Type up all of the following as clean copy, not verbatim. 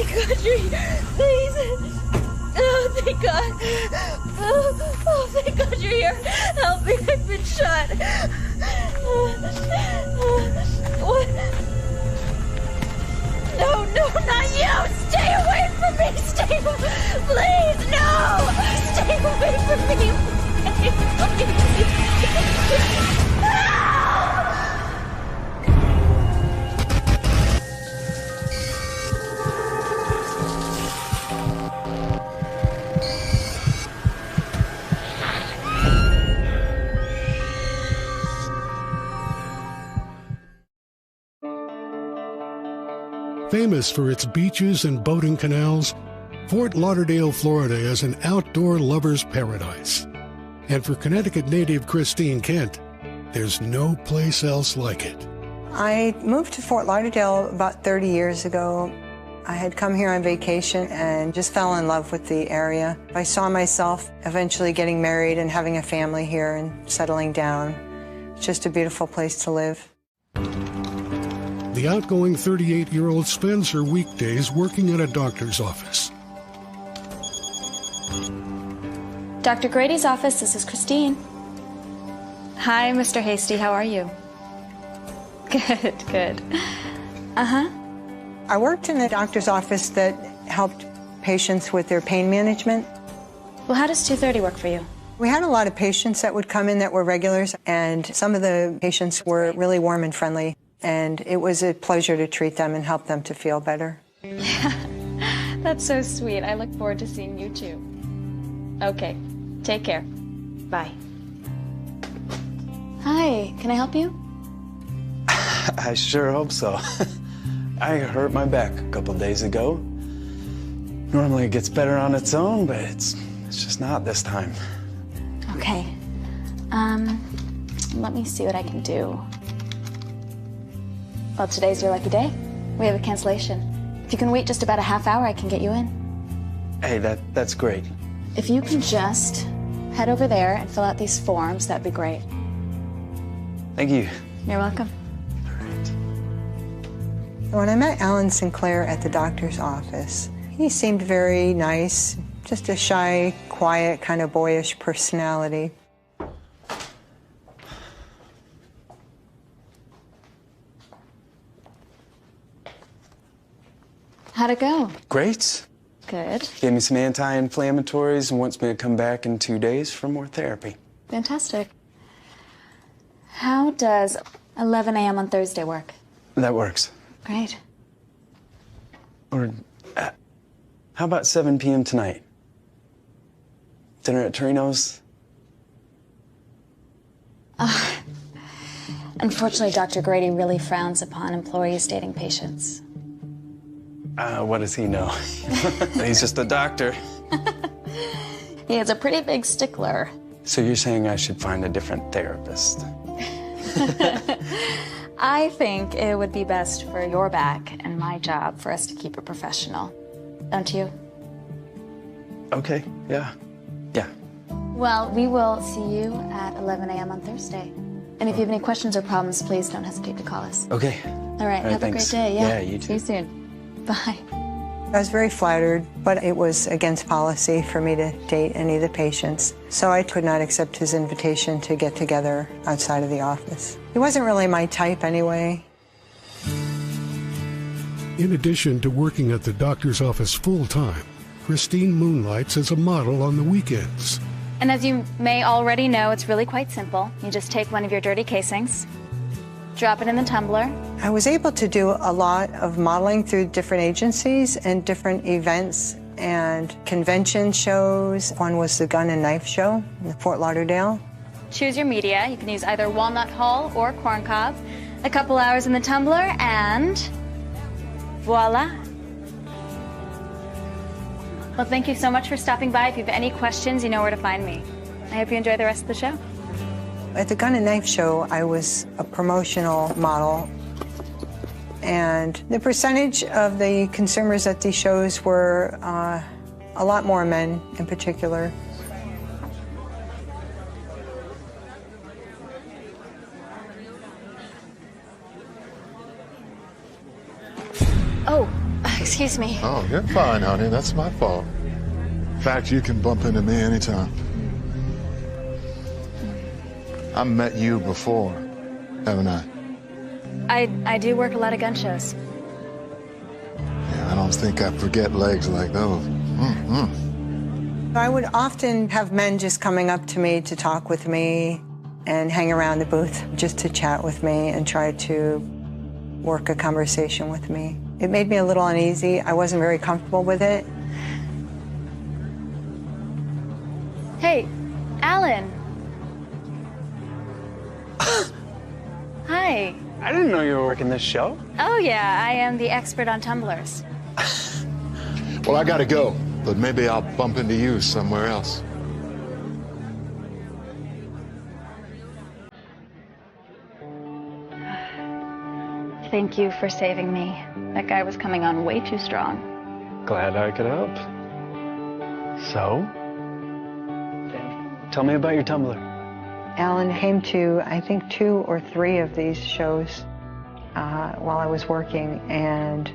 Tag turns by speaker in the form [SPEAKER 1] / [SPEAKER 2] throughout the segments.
[SPEAKER 1] thank God you're here. Please. Oh, thank God. Oh, thank God you're here. Help me, I've been shot. What? No, not you! Stay away from me! Please, no! Stay away from me! Please.
[SPEAKER 2] Famous for its beaches and boating canals, Fort Lauderdale, Florida is an outdoor lover's paradise. And for Connecticut native Christine Kent, there's no place else like it.
[SPEAKER 3] I moved to Fort Lauderdale about 30 years ago. I had come here on vacation and just fell in love with the area. I saw myself eventually getting married and having a family here and settling down. It's just a beautiful place to live.
[SPEAKER 2] The outgoing 38-year-old spends her weekdays working at a doctor's office.
[SPEAKER 4] Dr. Grady's office, this is Christine. Hi, Mr. Hasty, how are you? Good. Uh-huh.
[SPEAKER 3] I worked in a doctor's office that helped patients with their pain management.
[SPEAKER 4] Well, how does 2:30 work for you?
[SPEAKER 3] We had a lot of patients that would come in that were regulars, and some of the patients were really warm and friendly. And it was a pleasure to treat them and help them to feel better.
[SPEAKER 4] That's so sweet. I look forward to seeing you too. Okay, take care. Bye. Hi, can I help you?
[SPEAKER 5] I sure hope so. I hurt my back a couple days ago. Normally it gets better on its own, but it's just not this time.
[SPEAKER 4] Okay. Let me see what I can do. Well, today's your lucky day. We have a cancellation. If you can wait just about a half hour, I can get you in.
[SPEAKER 5] Hey, that's great.
[SPEAKER 4] If you can just head over there and fill out these forms, that'd be great.
[SPEAKER 5] Thank you.
[SPEAKER 4] You're welcome.
[SPEAKER 5] All right.
[SPEAKER 3] When I met Alan Sinclair at the doctor's office, he seemed very nice, just a shy, quiet, kind of boyish personality.
[SPEAKER 4] How'd it go?
[SPEAKER 5] Great.
[SPEAKER 4] Good.
[SPEAKER 5] Gave me some anti-inflammatories and wants me to come back in 2 days for more therapy.
[SPEAKER 4] Fantastic. How does 11 a.m. on Thursday work?
[SPEAKER 5] That works.
[SPEAKER 4] Great.
[SPEAKER 5] Or how about 7 p.m. tonight? Dinner at Torino's?
[SPEAKER 4] Unfortunately, Dr. Grady really frowns upon employees dating patients.
[SPEAKER 5] What does he know? He's just a doctor.
[SPEAKER 4] He is a pretty big stickler.
[SPEAKER 5] So you're saying I should find a different therapist?
[SPEAKER 4] I think it would be best for your back and my job for us to keep it professional. Don't you?
[SPEAKER 5] Okay, yeah.
[SPEAKER 4] Well, we will see you at 11 a.m. on Thursday. And if you have any questions or problems, please don't hesitate to call us.
[SPEAKER 5] Okay.
[SPEAKER 4] All right, have
[SPEAKER 5] thanks.
[SPEAKER 4] a great day.
[SPEAKER 5] Yeah, you too.
[SPEAKER 4] See you soon. Bye.
[SPEAKER 3] I was very flattered, but it was against policy for me to date any of the patients, so I could not accept his invitation to get together outside of the office. He wasn't really my type anyway.
[SPEAKER 2] In addition to working at the doctor's office full-time, Christine moonlights as a model on the weekends.
[SPEAKER 4] And as you may already know, it's really quite simple. You just take one of your dirty casings, drop it in the tumbler.
[SPEAKER 3] I was able to do a lot of modeling through different agencies and different events and convention shows. One was the Gun and Knife Show in Fort Lauderdale.
[SPEAKER 4] Choose your media. You can use either walnut hull or corncob. A couple hours in the tumbler and voila. Well, thank you so much for stopping by. If you have any questions, you know where to find me. I hope you enjoy the rest of the show.
[SPEAKER 3] At the Gun and Knife Show, I was a promotional model, and the percentage of the consumers at these shows were a lot more men in particular.
[SPEAKER 4] Oh, Excuse me.
[SPEAKER 6] Oh, you're fine, honey. That's my fault. In fact, you can bump into me anytime. I've met you before, haven't I?
[SPEAKER 4] I do work a lot of gun shows.
[SPEAKER 6] Yeah, I don't think I forget legs like those.
[SPEAKER 3] I would often have men just coming up to me to talk with me and hang around the booth just to chat with me and try to work a conversation with me. It made me a little uneasy. I wasn't very comfortable with it.
[SPEAKER 4] Hey, Alan. Hi.
[SPEAKER 5] I didn't know you were working this show.
[SPEAKER 4] Oh, yeah, I am the expert on tumblers.
[SPEAKER 6] Well, I gotta go, but maybe I'll bump into you somewhere else.
[SPEAKER 4] Thank you for saving me. That guy was coming on way too strong.
[SPEAKER 5] Glad I could help. So, tell me about your tumbler.
[SPEAKER 3] Alan came to, I think, 2 or 3 of these shows while I was working, and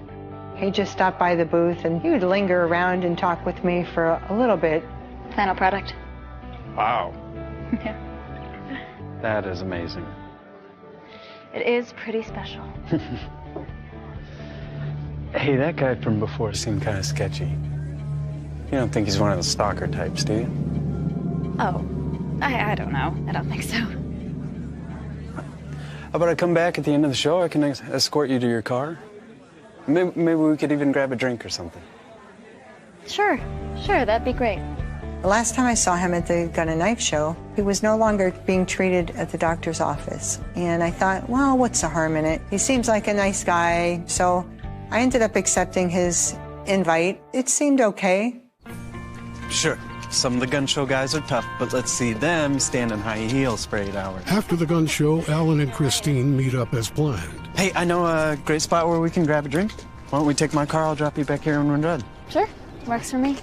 [SPEAKER 3] he just stopped by the booth and he would linger around and talk with me for a little bit.
[SPEAKER 4] Final product.
[SPEAKER 5] Wow.
[SPEAKER 4] Yeah.
[SPEAKER 5] That is amazing.
[SPEAKER 4] It is pretty special.
[SPEAKER 5] Hey, that guy from before seemed kind of sketchy. You don't think he's one of the stalker types, do you?
[SPEAKER 4] Oh, I don't know. I don't think so.
[SPEAKER 5] How about I come back at the end of the show? I can escort you to your car. Maybe we could even grab a drink or something.
[SPEAKER 4] Sure, that'd be great.
[SPEAKER 3] The last time I saw him at the Gun and Knife show, he was no longer being treated at the doctor's office. And I thought, well, what's the harm in it? He seems like a nice guy, so I ended up accepting his invite. It seemed okay.
[SPEAKER 5] Sure. Some of the gun show guys are tough, but let's see them stand in high heels for 8 hours.
[SPEAKER 2] After the gun show, Alan and Christine meet up as planned.
[SPEAKER 5] Hey, I know a great spot where we can grab a drink. Why don't we take my car? I'll drop you back here when we're done.
[SPEAKER 4] Sure, works for me.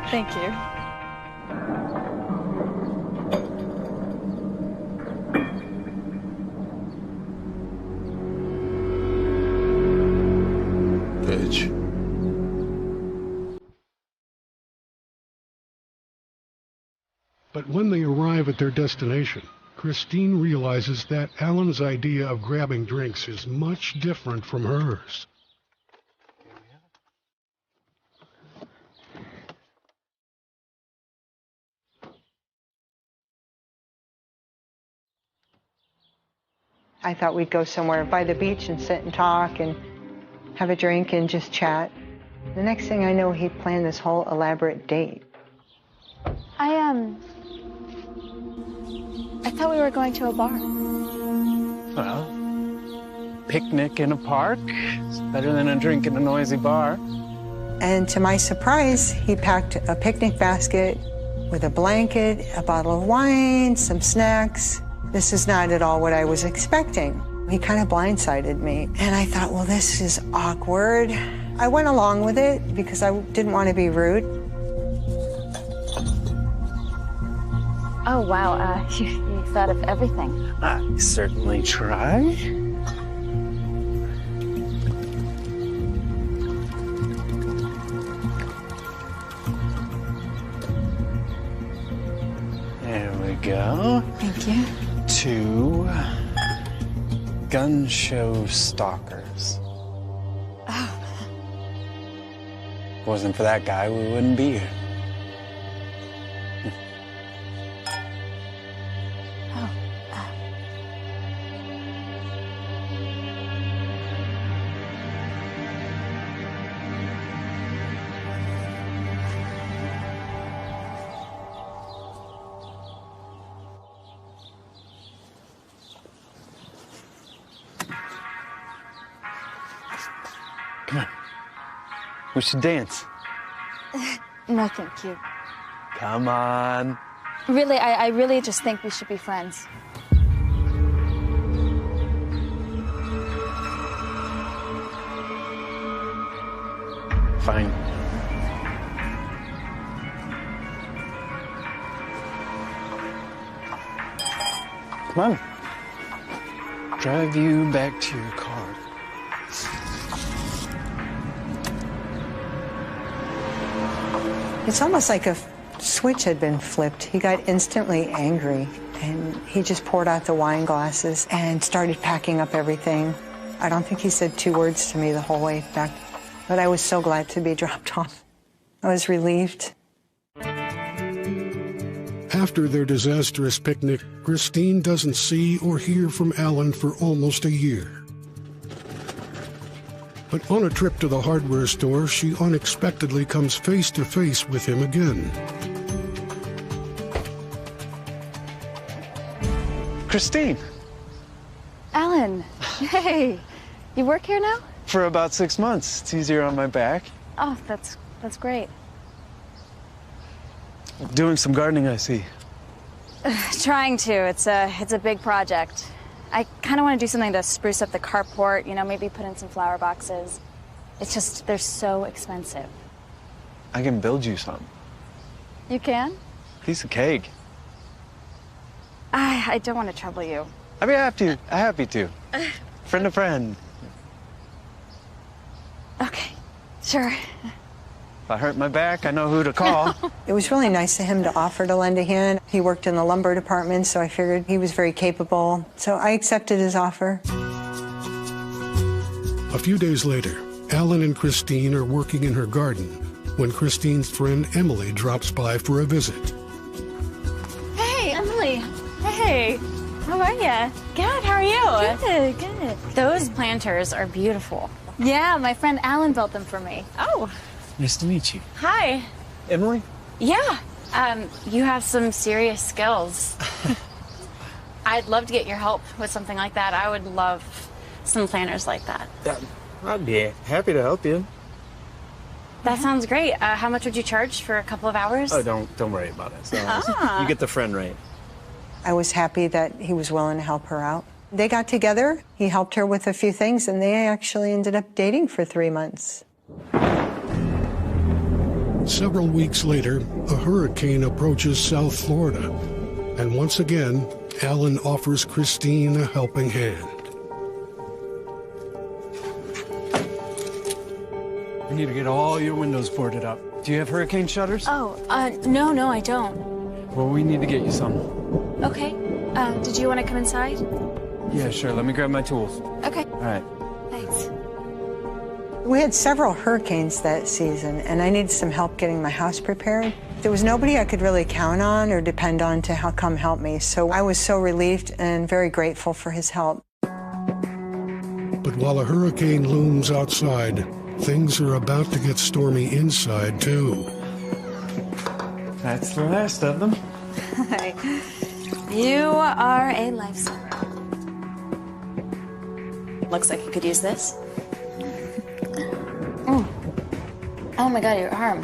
[SPEAKER 4] Thank you.
[SPEAKER 6] Bitch.
[SPEAKER 2] But when they arrive at their destination, Christine realizes that Alan's idea of grabbing drinks is much different from hers.
[SPEAKER 3] I thought we'd go somewhere by the beach and sit and talk and have a drink and just chat. The next thing I know, he planned this whole elaborate date.
[SPEAKER 4] I thought we were going to a bar.
[SPEAKER 5] Well, picnic in a park is better than a drink in a noisy bar.
[SPEAKER 3] And to my surprise, he packed a picnic basket with a blanket, a bottle of wine, some snacks. This is not at all what I was expecting. He kind of blindsided me. And I thought, well, this is awkward. I went along with it because I didn't want to be rude.
[SPEAKER 4] Oh, wow, you thought of everything.
[SPEAKER 5] I certainly try. There we go.
[SPEAKER 4] Thank you.
[SPEAKER 5] 2 gun show stalkers.
[SPEAKER 4] Oh.
[SPEAKER 5] If it wasn't for that guy, we wouldn't be here. Come on. We should dance.
[SPEAKER 4] No, thank you.
[SPEAKER 5] Come on.
[SPEAKER 4] Really, I really just think we should be friends.
[SPEAKER 5] Fine. Come on. drive you back to your car.
[SPEAKER 3] It's almost like a switch had been flipped. He got instantly angry, and he just poured out the wine glasses and started packing up everything. I don't think he said 2 words to me the whole way back, but I was so glad to be dropped off. I was relieved.
[SPEAKER 2] After their disastrous picnic, Christine doesn't see or hear from Alan for almost a year. But on a trip to the hardware store, she unexpectedly comes face to face with him again.
[SPEAKER 5] Christine!
[SPEAKER 4] Alan, hey, you work here now?
[SPEAKER 5] For about 6 months. It's easier on my back.
[SPEAKER 4] Oh, that's great.
[SPEAKER 5] Doing some gardening, I see.
[SPEAKER 4] Trying to. It's a big project. I kind of want to do something to spruce up the carport, you know, maybe put in some flower boxes. It's just, they're so expensive.
[SPEAKER 5] I can build you some.
[SPEAKER 4] You can?
[SPEAKER 5] Piece of cake.
[SPEAKER 4] I don't want to trouble you.
[SPEAKER 5] I'd be happy to. Friend to friend.
[SPEAKER 4] Okay, sure.
[SPEAKER 5] If I hurt my back, I know who to call.
[SPEAKER 3] It was really nice of him to offer to lend a hand. He worked in the lumber department, so I figured he was very capable. So I accepted his offer.
[SPEAKER 2] A few days later, Alan and Christine are working in her garden when Christine's friend Emily drops by for a visit.
[SPEAKER 4] Hey, Emily. Hey, how are you? Good, how are you? Good, good. Those planters are beautiful. Yeah, my friend Alan built them for me. Oh.
[SPEAKER 5] Nice to meet you.
[SPEAKER 4] Hi.
[SPEAKER 5] Emily?
[SPEAKER 4] Yeah. You have some serious skills. I'd love to get your help with something like that. I would love some planters like that.
[SPEAKER 7] I'd be happy to help you.
[SPEAKER 4] That sounds great. How much would you charge for a couple of hours?
[SPEAKER 7] Oh, don't worry about it. So you get the friend rate.
[SPEAKER 3] I was happy that he was willing to help her out. They got together, he helped her with a few things, and they actually ended up dating for 3 months.
[SPEAKER 2] Several weeks later, a hurricane approaches South Florida, and once again, Alan offers Christine a helping hand.
[SPEAKER 5] We need to get all your windows boarded up. Do you have hurricane shutters?
[SPEAKER 4] Oh, no, I don't.
[SPEAKER 5] Well, we need to get you some.
[SPEAKER 4] Okay. Did you want to come inside?
[SPEAKER 5] Yeah, sure. Let me grab my tools.
[SPEAKER 4] Okay.
[SPEAKER 5] All right.
[SPEAKER 4] Thanks.
[SPEAKER 3] We had several hurricanes that season, and I needed some help getting my house prepared. There was nobody I could really count on or depend on to come help me, so I was so relieved and very grateful for his help.
[SPEAKER 2] But while a hurricane looms outside, things are about to get stormy inside, too.
[SPEAKER 5] That's the last of them.
[SPEAKER 4] Hi. You are a lifesaver. Looks like you could use this. Oh my God, your arm.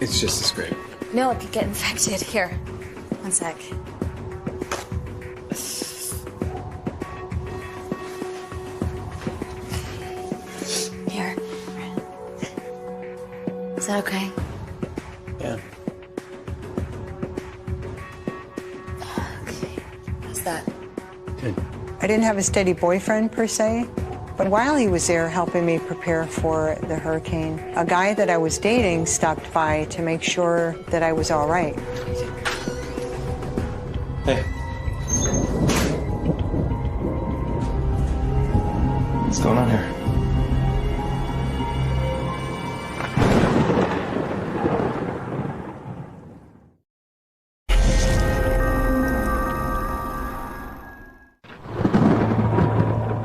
[SPEAKER 7] It's just a scrape.
[SPEAKER 4] No, it could get infected. Here, 1 sec. Here. Is that okay?
[SPEAKER 7] Yeah.
[SPEAKER 4] Okay. How's that?
[SPEAKER 7] Good.
[SPEAKER 3] I didn't have a steady boyfriend per se, but while he was there helping me prepare for the hurricane, a guy that I was dating stopped by to make sure that I was all right.
[SPEAKER 7] Hey. What's going on here?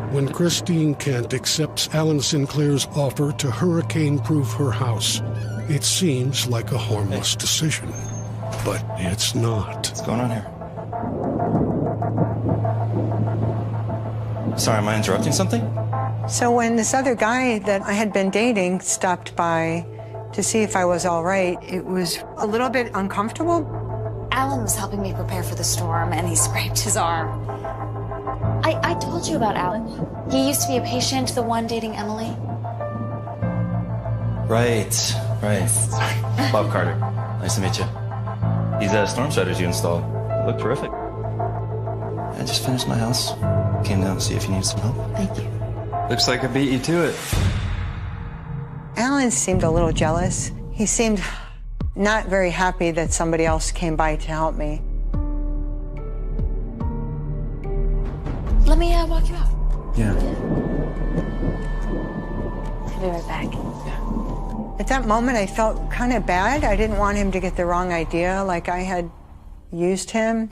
[SPEAKER 2] When Christine Kent accepts Alan Sinclair's offer to hurricane-proof her house, it seems like a harmless decision. But it's not.
[SPEAKER 7] What's going on here? Sorry, am I interrupting something?
[SPEAKER 3] So when this other guy that I had been dating stopped by to see if I was all right, it was a little bit uncomfortable.
[SPEAKER 4] Alan was helping me prepare for the storm, and he scraped his arm. I told you about Alan. He used to be a patient, the one dating Emily.
[SPEAKER 8] Right. Bob Carter. Nice to meet you. These storm shutters you installed look terrific. I just finished my house. came down to see if you need some help.
[SPEAKER 4] Thank you.
[SPEAKER 5] Looks like I beat you to it.
[SPEAKER 3] Alan seemed a little jealous. He seemed not very happy that somebody else came by to help me.
[SPEAKER 4] Let me walk you out.
[SPEAKER 8] Yeah.
[SPEAKER 4] I'll be right back.
[SPEAKER 3] At that moment, I felt kind of bad. I didn't want him to get the wrong idea, like I had used him.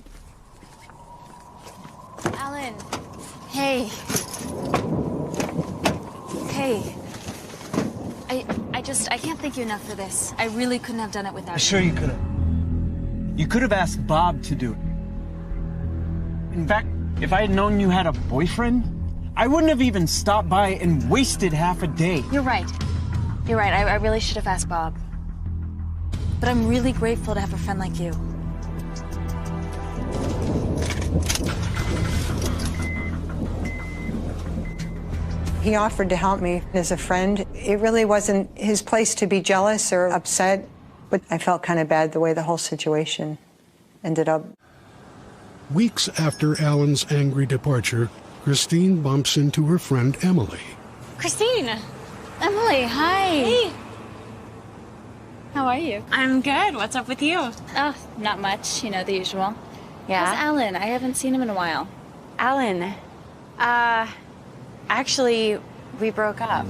[SPEAKER 4] Alan. Hey. Hey. I can't thank you enough for this. I really couldn't have done it without you.
[SPEAKER 9] Sure you could have. You could have asked Bob to do it. In fact, if I had known you had a boyfriend, I wouldn't have even stopped by and wasted half a day.
[SPEAKER 4] You're right. You're right. I really should have asked Bob. But I'm really grateful to have a friend like you.
[SPEAKER 3] He offered to help me as a friend. It really wasn't his place to be jealous or upset, but I felt kind of bad the way the whole situation ended up.
[SPEAKER 2] Weeks after Alan's angry departure, Christine bumps into her friend Emily.
[SPEAKER 4] Christine! Emily, hi! Hey! How are you? I'm good. What's up with you? Oh, not much. You know, the usual. Yeah? How's Alan? I haven't seen him in a while. Alan? Actually, we broke up.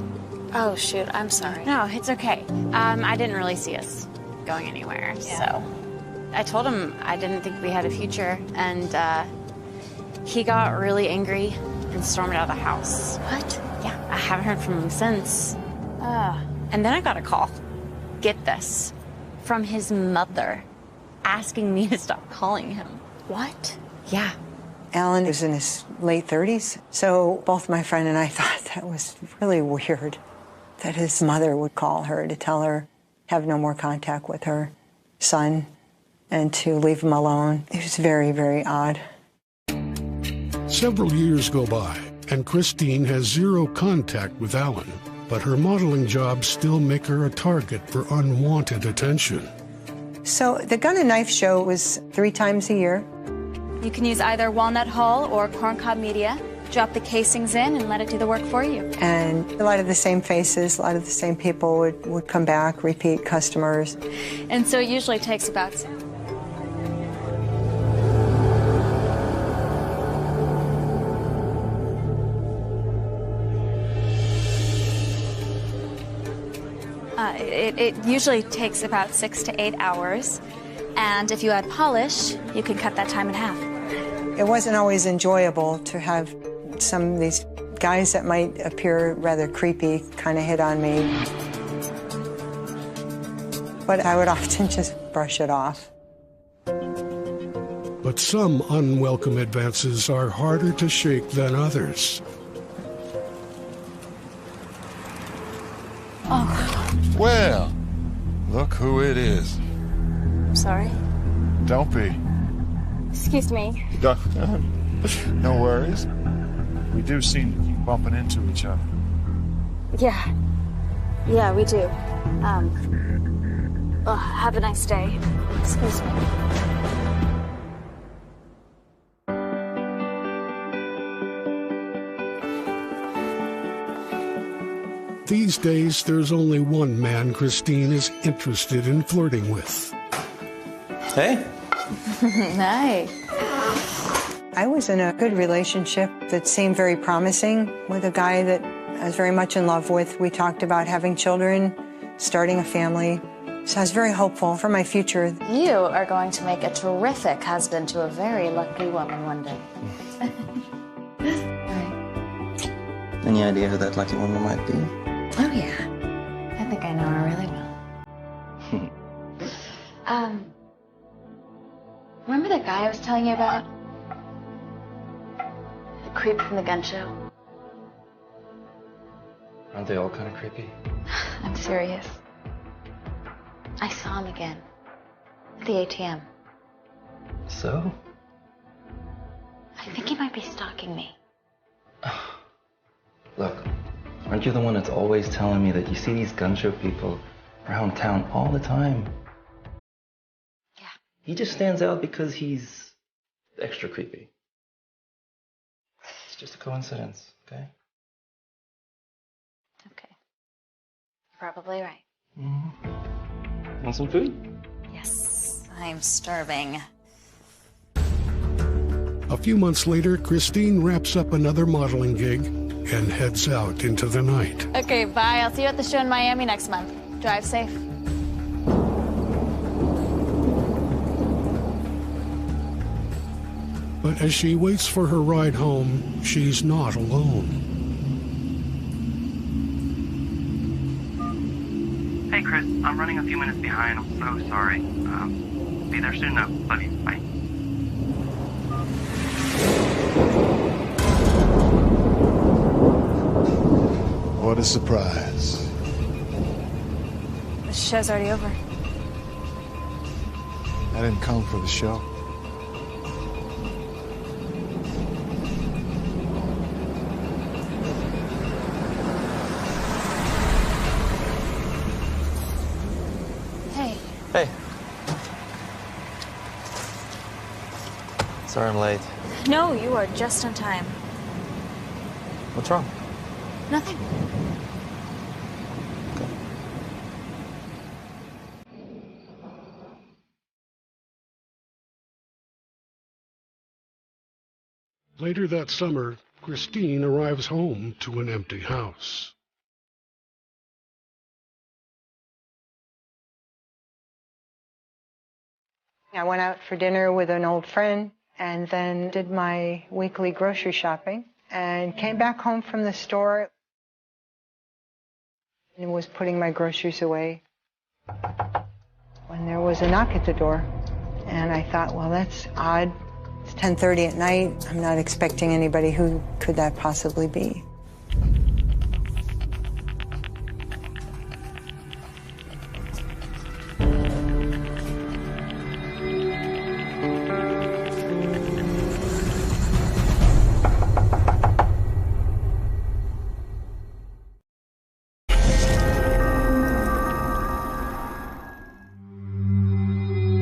[SPEAKER 4] Oh, shoot. I'm sorry. No, it's okay. I didn't really see us going anywhere, so... I told him I didn't think we had a future, and, he got really angry and stormed out of the house. What? Yeah, I haven't heard from him since. And then I got a call. Get this. From his mother, asking me to stop calling him. What? Yeah.
[SPEAKER 3] Alan was in his late 30s, so both my friend and I thought that was really weird that his mother would call her to tell her have no more contact with her son and to leave him alone. It was very, very odd.
[SPEAKER 2] Several years go by, and Christine has zero contact with Alan, but her modeling jobs still make her a target for unwanted attention.
[SPEAKER 3] So the Gun and Knife show was 3 times a year.
[SPEAKER 4] You can use either walnut hull or corncob media. Drop the casings in and let it do the work for you.
[SPEAKER 3] And a lot of the same faces, a lot of the same people would come back, repeat customers.
[SPEAKER 4] And so it usually takes about... It usually takes about 6 to 8 hours. And if you add polish, you can cut that time in half.
[SPEAKER 3] It wasn't always enjoyable to have some of these guys that might appear rather creepy kind of hit on me. But I would often just brush it off.
[SPEAKER 2] But some unwelcome advances are harder to shake than others.
[SPEAKER 4] Oh.
[SPEAKER 6] Well, look who it is.
[SPEAKER 4] I'm sorry.
[SPEAKER 6] Don't be.
[SPEAKER 4] Excuse me.
[SPEAKER 6] No worries. We do seem to keep bumping into each other.
[SPEAKER 4] Yeah. Yeah, we do. Have a nice day. Excuse me.
[SPEAKER 2] These days, there's only one man Christine is interested in flirting with.
[SPEAKER 8] Hey.
[SPEAKER 4] Nice.
[SPEAKER 3] I was in a good relationship that seemed very promising with a guy that I was very much in love with. We talked about having children, starting a family. So I was very hopeful for my future.
[SPEAKER 4] You are going to make a terrific husband to a very lucky woman one day. Right.
[SPEAKER 8] Any idea who that lucky woman might be?
[SPEAKER 4] Oh, yeah. I think I know her really well. Remember that guy I was telling you about? The creep from the gun show?
[SPEAKER 8] Aren't they all kind of creepy?
[SPEAKER 4] I'm serious. I saw him again. At the ATM.
[SPEAKER 8] So?
[SPEAKER 4] I think he might be stalking me.
[SPEAKER 8] Look, aren't you the one that's always telling me that you see these gun show people around town all the time?
[SPEAKER 4] Yeah.
[SPEAKER 8] He just stands out because he's extra creepy. It's just a coincidence, okay?
[SPEAKER 4] Okay. Probably right.
[SPEAKER 8] Mm-hmm. Want some food?
[SPEAKER 4] Yes, I'm starving.
[SPEAKER 2] A few months later, Christine wraps up another modeling gig and heads out into the night.
[SPEAKER 4] Okay, bye. I'll see you at the show in Miami next month. Drive safe.
[SPEAKER 2] But as she waits for her ride home, she's not alone.
[SPEAKER 8] Hey, Chris. I'm running a few minutes behind. I'm so sorry. Be there soon, though. Love you. Bye.
[SPEAKER 6] What a surprise.
[SPEAKER 4] The show's already over.
[SPEAKER 6] I didn't come for the show.
[SPEAKER 4] Hey.
[SPEAKER 7] Hey. Sorry I'm late.
[SPEAKER 4] No, you are just on time.
[SPEAKER 7] What's wrong?
[SPEAKER 4] Nothing.
[SPEAKER 2] Later that summer, Christine arrives home to an empty house.
[SPEAKER 3] I went out for dinner with an old friend and then did my weekly grocery shopping and came back home from the store and was putting my groceries away when there was a knock at the door. And I thought, well, that's odd. It's 10:30 at night. I'm not expecting anybody. Who could that possibly be?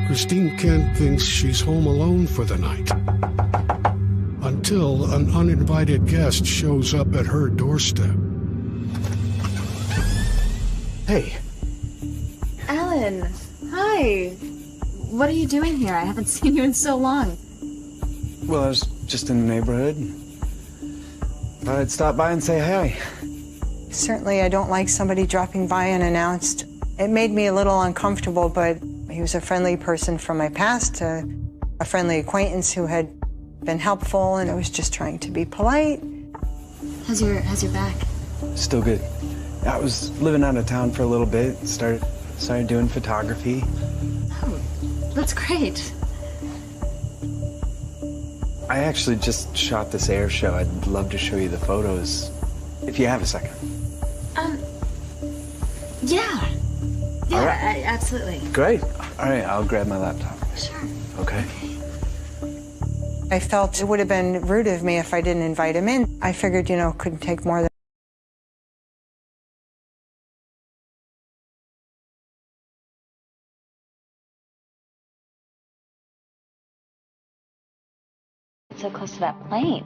[SPEAKER 2] Christine Kent thinks she's home alone for the night, until an uninvited guest shows up at her doorstep.
[SPEAKER 5] Hey.
[SPEAKER 4] Alan, hi. What are you doing here? I haven't seen you in so long.
[SPEAKER 5] Well, I was just in the neighborhood. Thought I'd stop by and say hi.
[SPEAKER 3] Certainly, I don't like somebody dropping by unannounced. It made me a little uncomfortable, but he was a friendly person from my past, a friendly acquaintance who had been helpful, and I was just trying to be polite.
[SPEAKER 4] How's your back?
[SPEAKER 5] Still good. I was living out of town for a little bit. Started doing photography.
[SPEAKER 4] Oh, that's great.
[SPEAKER 5] I actually just shot this air show. I'd love to show you the photos, if you have a second.
[SPEAKER 4] Yeah. Yeah,
[SPEAKER 5] All right.
[SPEAKER 4] absolutely.
[SPEAKER 5] Great. All right, I'll grab my laptop.
[SPEAKER 4] Sure.
[SPEAKER 5] Okay.
[SPEAKER 3] I felt it would have been rude of me if I didn't invite him in. I figured, it couldn't take more than
[SPEAKER 4] So close to that plane.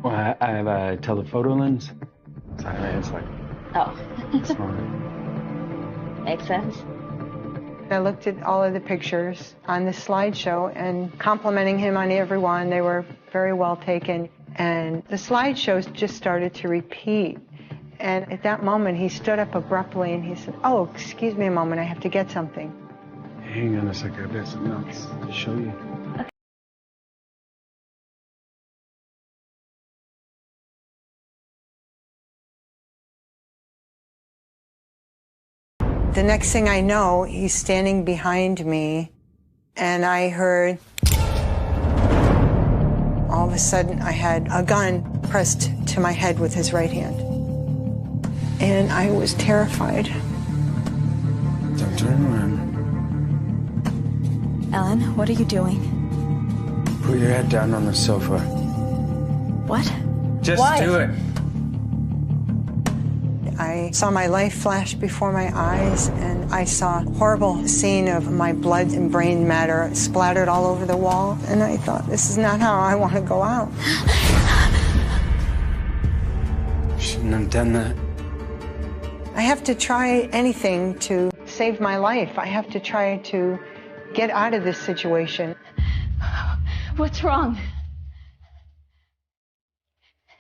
[SPEAKER 5] Well, I have a telephoto lens. So it's like...
[SPEAKER 4] Oh.
[SPEAKER 5] small.
[SPEAKER 4] Makes sense.
[SPEAKER 3] I looked at all of the pictures on the slideshow and complimenting him on every one. They were very well taken. And the slideshows just started to repeat. And at that moment, he stood up abruptly and he said, "Oh, excuse me a moment, I have to get something."
[SPEAKER 5] Hang on a second, I've got something else to show you.
[SPEAKER 3] The next thing I know, he's standing behind me, and I heard, all of a sudden, I had a gun pressed to my head with his right hand. And I was terrified.
[SPEAKER 5] Don't turn around.
[SPEAKER 4] Ellen, what are you doing?
[SPEAKER 5] Put your head down on the sofa.
[SPEAKER 4] What?
[SPEAKER 5] Just do it.
[SPEAKER 3] I saw my life flash before my eyes, and I saw a horrible scene of my blood and brain matter splattered all over the wall. And I thought, this is not how I want to go out.
[SPEAKER 5] didn't intend that.
[SPEAKER 3] I have to try anything to save my life. I have to try to get out of this situation.
[SPEAKER 1] What's wrong?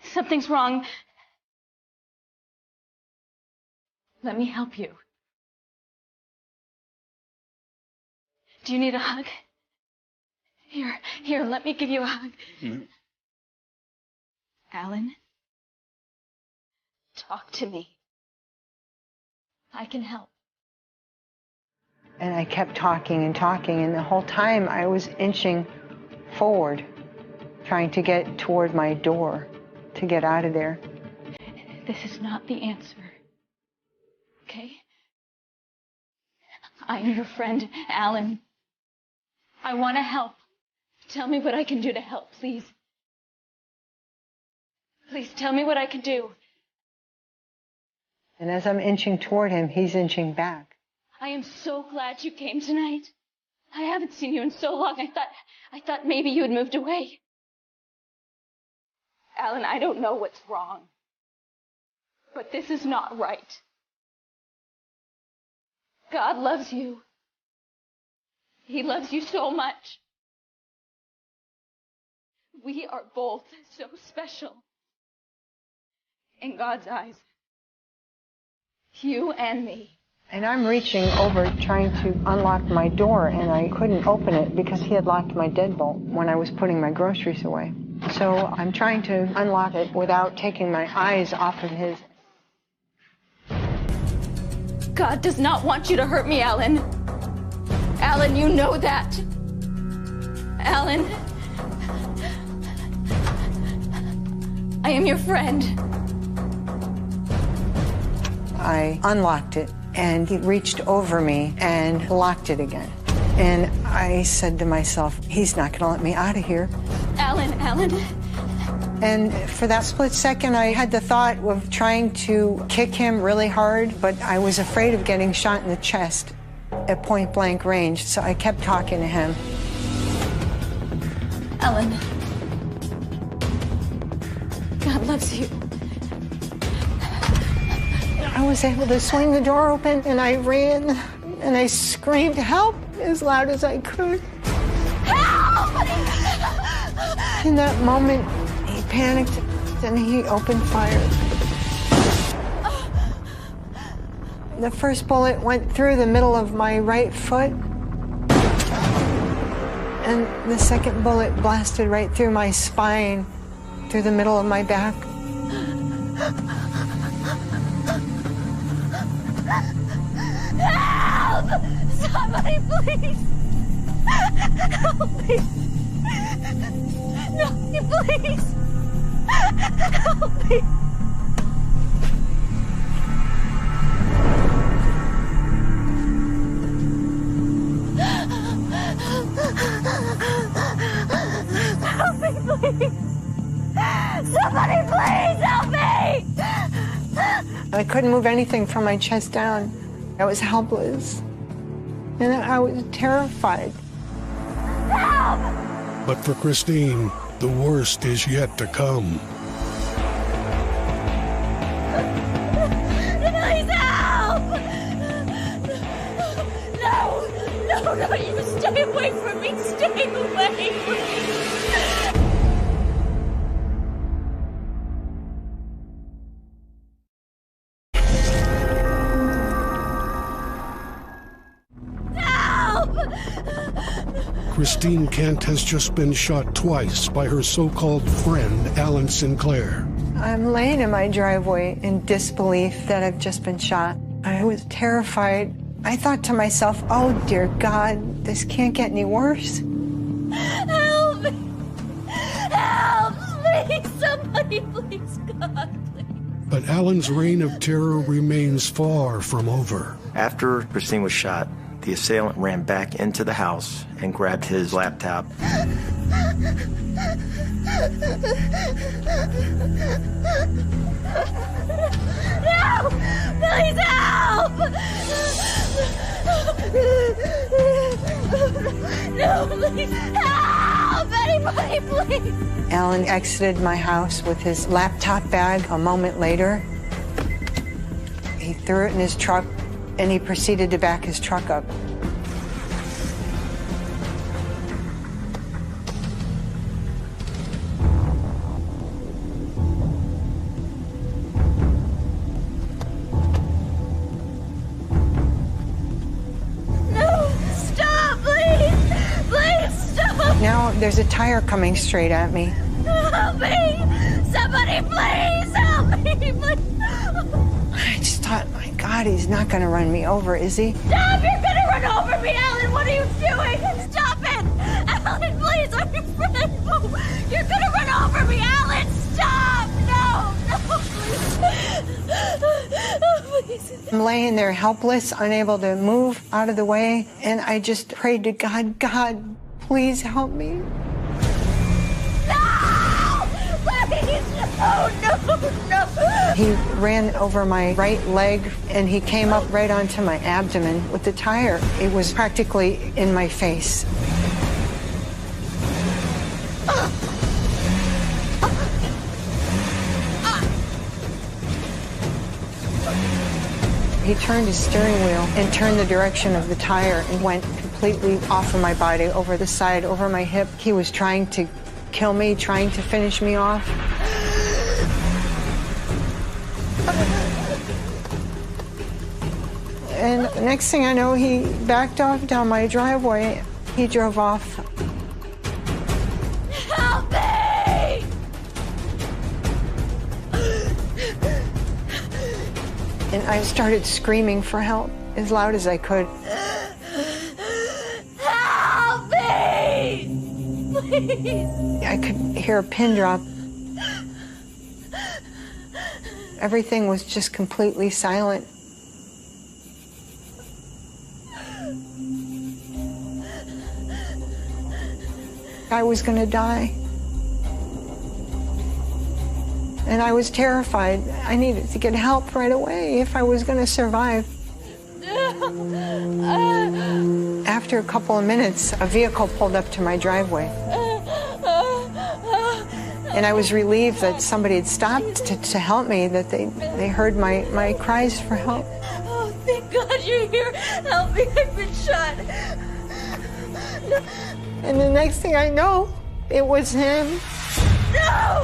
[SPEAKER 1] Something's wrong. Let me help you. Do you need a hug? Here, let me give you a hug. Alan, talk to me. I can help.
[SPEAKER 3] And I kept talking and talking, and the whole time I was inching forward, trying to get toward my door to get out of there.
[SPEAKER 1] This is not the answer, okay? I'm your friend, Alan. I want to help. Tell me what I can do to help, please. Please tell me what I can do.
[SPEAKER 3] And as I'm inching toward him, he's inching back.
[SPEAKER 1] I am so glad you came tonight. I haven't seen you in so long. I thought maybe you had moved away. Alan, I don't know what's wrong, but this is not right. God loves you. He loves you so much. We are both so special in God's eyes. You and me.
[SPEAKER 3] And I'm reaching over trying to unlock my door, and I couldn't open it because he had locked my deadbolt when I was putting my groceries away. So I'm trying to unlock it without taking my eyes off of his.
[SPEAKER 1] God does not want you to hurt me, Alan. Alan, you know that. Alan, I am your friend.
[SPEAKER 3] I unlocked it, and he reached over me and locked it again. And I said to myself, he's not going to let me out of here.
[SPEAKER 1] Alan.
[SPEAKER 3] And for that split second, I had the thought of trying to kick him really hard, but I was afraid of getting shot in the chest at point-blank range, so I kept talking to him.
[SPEAKER 1] Alan, God loves you.
[SPEAKER 3] I was able to swing the door open, and I ran, and I screamed help as loud as I could.
[SPEAKER 1] Help!
[SPEAKER 3] In that moment, he panicked, and he opened fire. The first bullet went through the middle of my right foot, and the second bullet blasted right through my spine, through the middle of my back.
[SPEAKER 1] Help! Somebody, please! Help me! No, please! Help me! Help me, please! Somebody, please help me!
[SPEAKER 3] I couldn't move anything from my chest down. I was helpless, and I was terrified.
[SPEAKER 1] Help!
[SPEAKER 2] But for Christine, the worst is yet to come.
[SPEAKER 1] Please help! No, you stay away from me. Stay away, please.
[SPEAKER 2] Christine Kent has just been shot twice by her so-called friend, Alan Sinclair.
[SPEAKER 3] I'm laying in my driveway in disbelief that I've just been shot. I was terrified. I thought to myself, oh, dear God, this can't get any worse.
[SPEAKER 1] Help me! Help! Please, somebody, please, God, please.
[SPEAKER 2] But Alan's reign of terror remains far from over.
[SPEAKER 7] After Christine was shot, the assailant ran back into the house and grabbed his laptop.
[SPEAKER 1] No! Please help! No, please help! Anybody, please!
[SPEAKER 3] Alan exited my house with his laptop bag a moment later, He threw it in his truck, and he proceeded to back his truck up. Now there's a tire coming straight at me.
[SPEAKER 1] Help me! Somebody please help me! Please.
[SPEAKER 3] I just thought, my God, he's not going to run me over, is he?
[SPEAKER 1] Stop! You're going to run over me, Alan! What are you doing? Stop it! Alan, please, I'm your friend! Oh, you're going to run over me, Alan! Stop! No, please.
[SPEAKER 3] I'm laying there helpless, unable to move out of the way, and I just prayed to God, God, please help me.
[SPEAKER 1] No! Please! No!
[SPEAKER 3] He ran over my right leg, and he came up right onto my abdomen with the tire. It was practically in my face. He turned his steering wheel and turned the direction of the tire and went completely off of my body, over the side, over my hip. He was trying to kill me, trying to finish me off. And the next thing I know, he backed off down my driveway. He drove off.
[SPEAKER 1] Help me!
[SPEAKER 3] And I started screaming for help as loud as I could.
[SPEAKER 1] Help me! Please!
[SPEAKER 3] I could hear a pin drop. Everything was just completely silent. I was going to die. And I was terrified. I needed to get help right away if I was going to survive. After a couple of minutes, a vehicle pulled up to my driveway. And I was relieved that somebody had stopped to help me, that they heard my cries for help.
[SPEAKER 1] Oh, thank God you're here. Help me, I've been shot. No.
[SPEAKER 3] And the next thing I know, it was him.
[SPEAKER 1] No!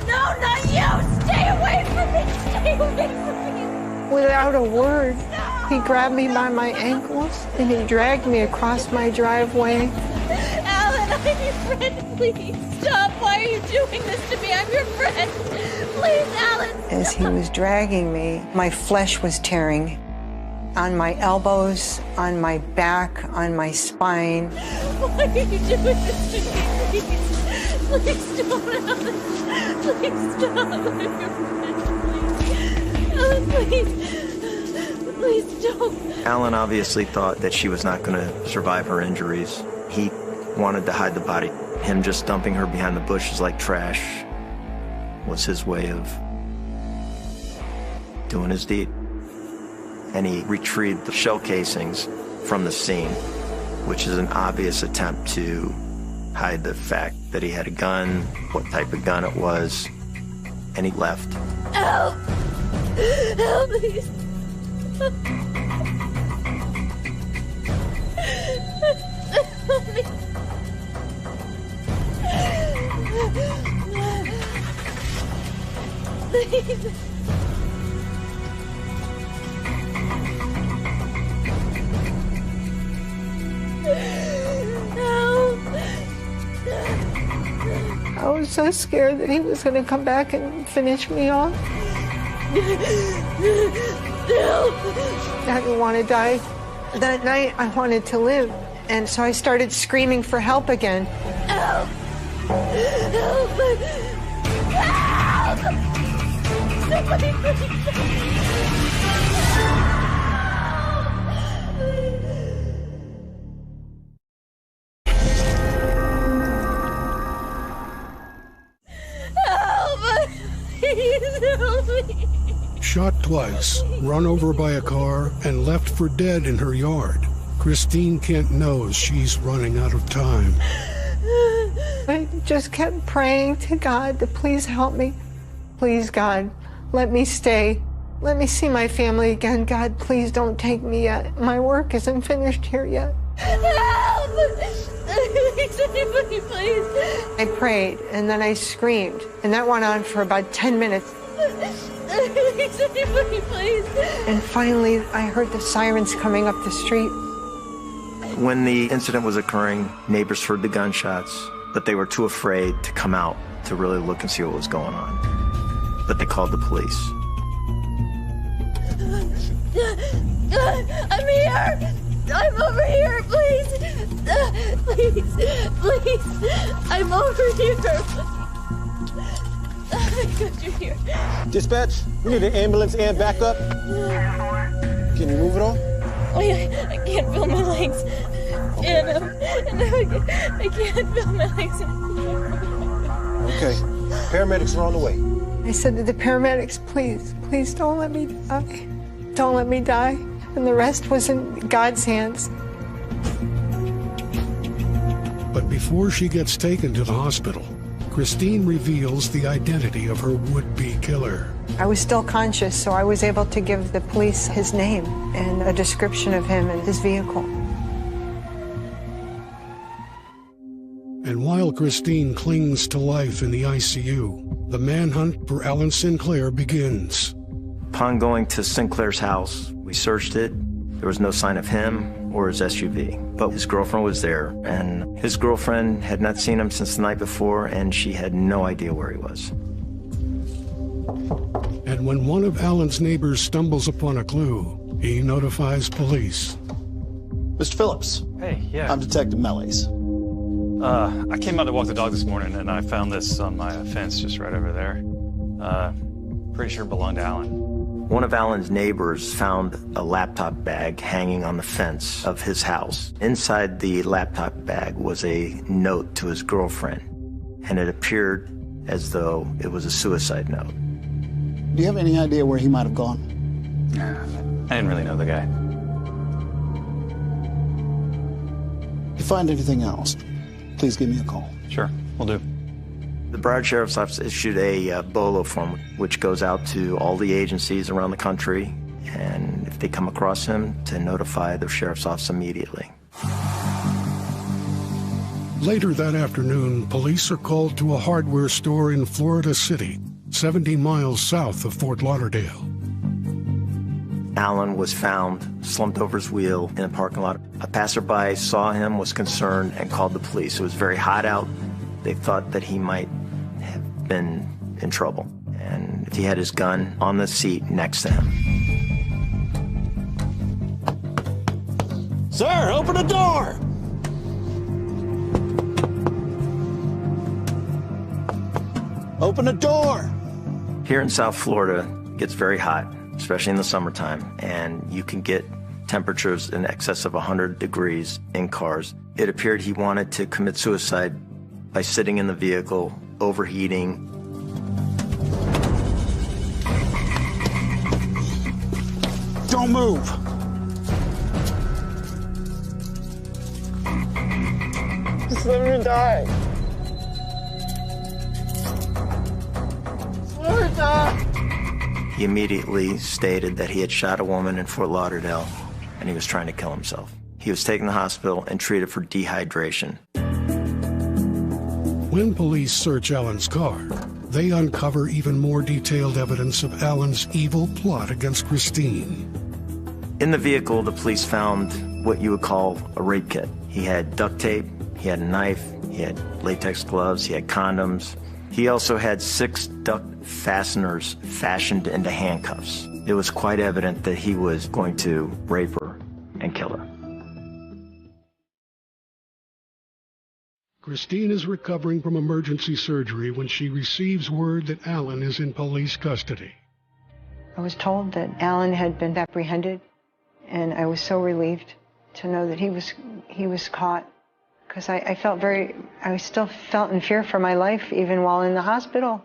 [SPEAKER 1] No, not you! Stay away from me! Stay away from me!
[SPEAKER 3] Without a word, he grabbed me by my ankles and he dragged me across my driveway.
[SPEAKER 1] Alan, I'm your friend, please. Stop. Why are you doing this to me? I'm your friend. Please, Alan. Stop.
[SPEAKER 3] As he was dragging me, my flesh was tearing. On my elbows, on my back, on my spine.
[SPEAKER 1] Why are you doing this to me? Please don't, Alan. Please stop. I'm your friend, please. Alan, please. Please don't.
[SPEAKER 7] Alan obviously thought that she was not going to survive her injuries. He wanted to hide the body. Him just dumping her behind the bushes like trash was his way of doing his deed. And he retrieved the shell casings from the scene, which is an obvious attempt to hide the fact that he had a gun, what type of gun it was, and he left.
[SPEAKER 1] Help! Help me! Help me! Please!
[SPEAKER 3] I was so scared that he was going to come back and finish me off. I didn't want to die. That night, I wanted to live, and so I started screaming for help again.
[SPEAKER 1] Help! Help! Help! Somebody please!
[SPEAKER 2] Shot twice, run over by a car, and left for dead in her yard. Christine Kent knows she's running out of time.
[SPEAKER 3] I just kept praying to God to please help me. Please, God, let me stay. Let me see my family again. God, please don't take me yet. My work isn't finished here yet.
[SPEAKER 1] Help! Please, anybody, please.
[SPEAKER 3] I prayed, and then I screamed, and that went on for about 10 minutes.
[SPEAKER 1] Please, anybody, please.
[SPEAKER 3] And finally, I heard the sirens coming up the street.
[SPEAKER 7] When the incident was occurring, neighbors heard the gunshots, but they were too afraid to come out to really look and see what was going on. But they called the police.
[SPEAKER 1] I'm here! I'm over here, please! Please, please! I'm over here! Oh my God, you're here.
[SPEAKER 10] Dispatch, we need an ambulance and backup. Can you move it all?
[SPEAKER 1] I can't feel my legs. I can't feel my legs anymore.
[SPEAKER 10] Okay, paramedics are on the way.
[SPEAKER 3] I said to the paramedics, please, please don't let me die. Don't let me die. And the rest was in God's hands.
[SPEAKER 2] But before she gets taken to the hospital, Christine reveals the identity of her would-be killer.
[SPEAKER 3] I was still conscious, so I was able to give the police his name and a description of him and his vehicle.
[SPEAKER 2] And while Christine clings to life in the ICU, the manhunt for Alan Sinclair begins.
[SPEAKER 7] Upon going to Sinclair's house, we searched it. There was no sign of him or his SUV, but his girlfriend was there, and his girlfriend had not seen him since the night before, and she had no idea where he was.
[SPEAKER 2] And when one of Alan's neighbors stumbles upon a clue, he notifies police.
[SPEAKER 11] Mr. Phillips.
[SPEAKER 12] Hey, yeah.
[SPEAKER 11] I'm Detective Mellies.
[SPEAKER 12] I came out to walk the dog this morning, and I found this on my fence just right over there. Pretty sure it belonged to Alan.
[SPEAKER 7] One of Alan's neighbors found a laptop bag hanging on the fence of his house. Inside the laptop bag was a note to his girlfriend, and it appeared as though it was a suicide note.
[SPEAKER 11] Do you have any idea where he might have gone?
[SPEAKER 12] Nah, I didn't really know the guy.
[SPEAKER 11] If you find anything else, please give me a call.
[SPEAKER 12] Sure, we'll do.
[SPEAKER 7] The Broward Sheriff's Office issued a BOLO form, which goes out to all the agencies around the country, and if they come across him, to notify the Sheriff's Office immediately.
[SPEAKER 2] Later that afternoon, police are called to a hardware store in Florida City, 70 miles south of Fort Lauderdale.
[SPEAKER 7] Alan was found slumped over his wheel in a parking lot. A passerby saw him, was concerned, and called the police. It was very hot out. They thought that he might have been in trouble, and he had his gun on the seat next to him.
[SPEAKER 10] Sir, open the door! Open the door!
[SPEAKER 7] Here in South Florida, it gets very hot, especially in the summertime, and you can get temperatures in excess of 100 degrees in cars. It appeared he wanted to commit suicide by sitting in the vehicle, overheating.
[SPEAKER 10] Don't move! Just let me die.
[SPEAKER 7] He immediately stated that he had shot a woman in Fort Lauderdale and he was trying to kill himself. He was taken to the hospital and treated for dehydration.
[SPEAKER 2] When police search Alan's car, they uncover even more detailed evidence of Alan's evil plot against Christine.
[SPEAKER 7] In the vehicle, the police found what you would call a rape kit. He had duct tape, he had a knife, he had latex gloves, he had condoms. He also had 6 duct fasteners fashioned into handcuffs. It was quite evident that he was going to rape her and kill her.
[SPEAKER 2] Christine is recovering from emergency surgery when she receives word that Alan is in police custody.
[SPEAKER 3] I was told that Alan had been apprehended, and I was so relieved to know that he was caught, because I still felt in fear for my life even while in the hospital.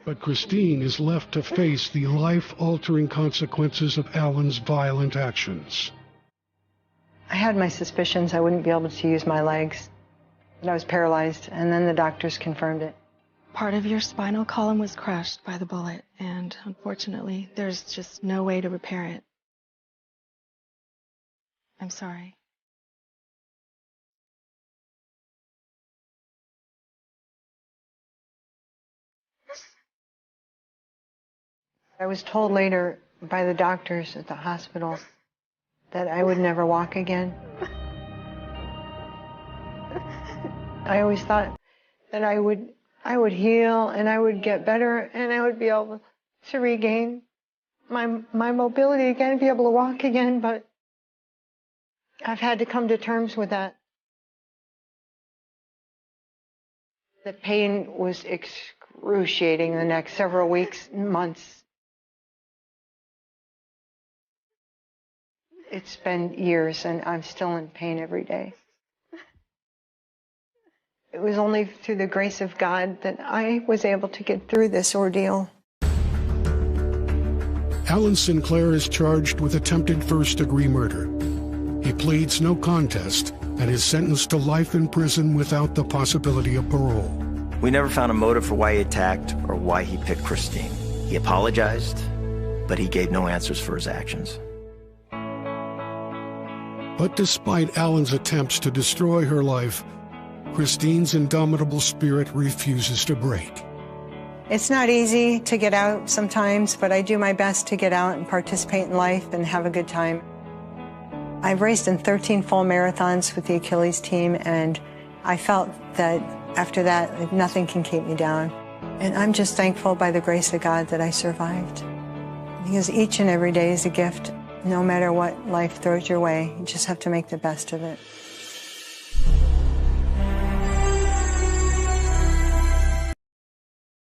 [SPEAKER 2] But Christine is left to face the life-altering consequences of Alan's violent actions.
[SPEAKER 3] I had my suspicions I wouldn't be able to use my legs, that I was paralyzed, and then the doctors confirmed it.
[SPEAKER 13] Part of your spinal column was crushed by the bullet, and unfortunately, there's just no way to repair it. I'm sorry.
[SPEAKER 3] I was told later by the doctors at the hospital that I would never walk again. I always thought that I would heal and I would get better and I would be able to regain my mobility again, be able to walk again, but I've had to come to terms with that. The pain was excruciating the next several weeks, months. It's been years and I'm still in pain every day. It was only through the grace of God that I was able to get through this ordeal.
[SPEAKER 2] Alan Sinclair is charged with attempted first-degree murder. He pleads no contest and is sentenced to life in prison without the possibility of parole.
[SPEAKER 7] We never found a motive for why he attacked or why he picked Christine. He apologized, but he gave no answers for his actions.
[SPEAKER 2] But despite Alan's attempts to destroy her life, Christine's indomitable spirit refuses to break.
[SPEAKER 3] It's not easy to get out sometimes, but I do my best to get out and participate in life and have a good time. I've raced in 13 full marathons with the Achilles team, and I felt that after that, nothing can keep me down. And I'm just thankful by the grace of God that I survived. Because each and every day is a gift. No matter what life throws your way, you just have to make the best of it.